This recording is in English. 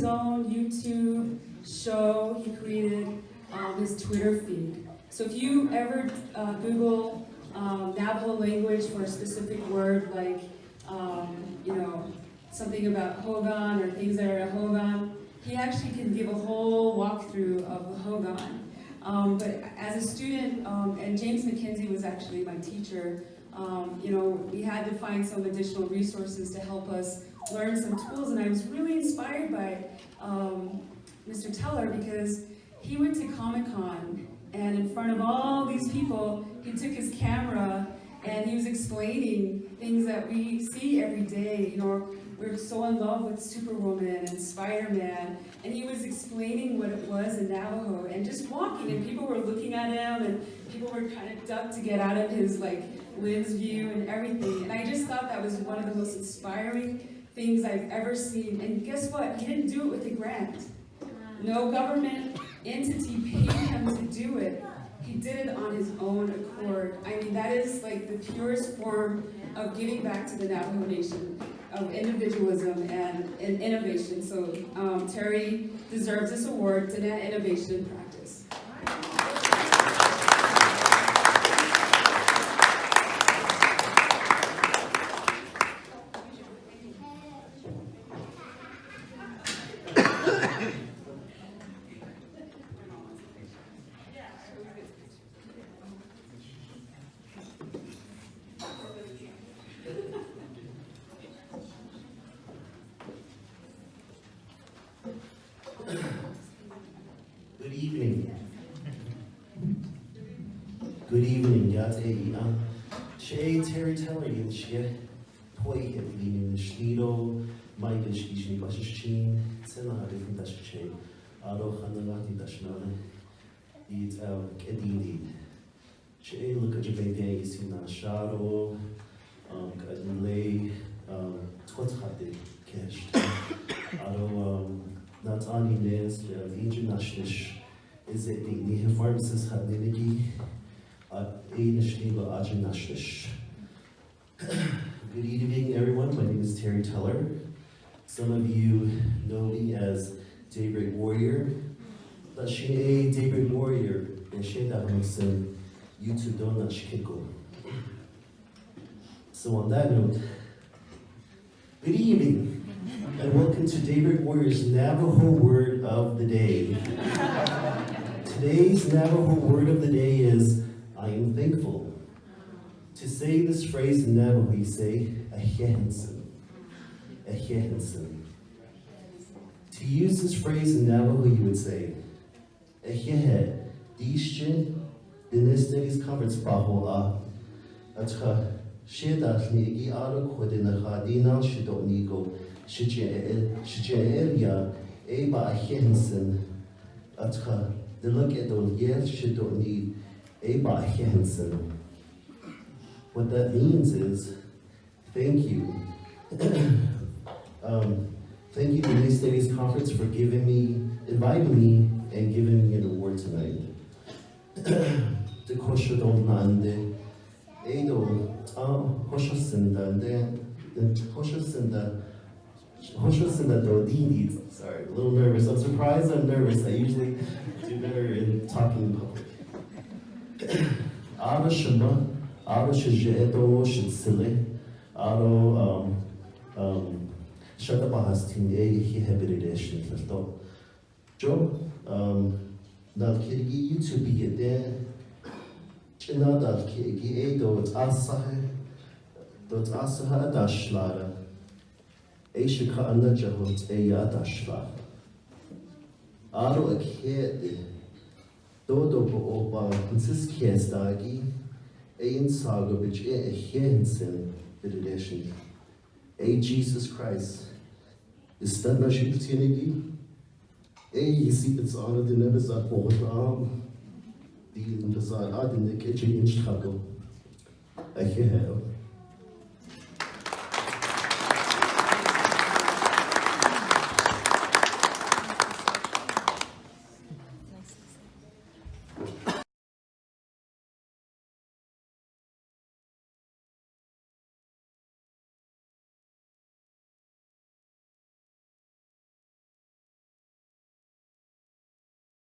his own YouTube show. He created his Twitter feed. So if you ever Google Navajo language for a specific word, like something about Hogan or things that are a Hogan, he actually can give a whole walkthrough of the Hogan. But as a student, and James McKenzie was actually my teacher, we had to find some additional resources to help us learn some tools, and I was really inspired by Mr. Teller because he went to Comic-Con, and in front of all these people, he took his camera and he was explaining things that we see every day. We're so in love with Superwoman and Spider-Man, and he was explaining what it was in Navajo, and just walking, and people were looking at him, and people were kind of ducked to get out of his lens view and everything. And I just thought that was one of the most inspiring things I've ever seen. And guess what? He didn't do it with a grant. No government entity paid him to do it. He did it on his own accord. I mean, that is like the purest form of giving back to the Navajo Nation, of individualism and innovation. So Terry deserves this award, Diné Innovation Practice. Good evening. Good evening, Yá'át'ééh. Sé Terry Teller yinishyé, Aheedlíinii nishłí, Má'ii Deeshgiizhnii dashicheii, Tsé Nahabiłnii dashicheii, áádóó Hónágháahnii dashinálí, Éédeitánígíí. Sé look at your baby, you see na shadow, twatchati cash. Not only names, yinishyé is it the pharmacist Aheedlíinii, Éédeitánígíí. Good evening, everyone. My name is Terry Teller. Some of you know me as Daybreak Warrior. Dashicheii, Daybreak Warrior, Éédeitánígíí, YouTube don't dashicheii. So on that note, good evening. And welcome to Daybreak Warrior's Navajo Word of the Day. Today's Navajo Word of the Day is, I am thankful. To say this phrase in Navajo, you say, Aheéh. Aheéh. To use this phrase in Navajo, you would say, Aheéh, Diné Studies Conference, shíshchíín, Navajo shíshchíín, Aheéh, Aheéh. What that means is, thank you. Thank you, Diné Studies Conference, for inviting me, and giving me an award tonight. The sorry, a little nervous. I'm surprised I'm nervous. I usually do better in talking in public. YouTube Jesus Christ. Is that Nashichtinigie? Je ziet het aan de nebbes dat volgens aan. Die in de zaal aan de kitchen in struggle. Aheéh.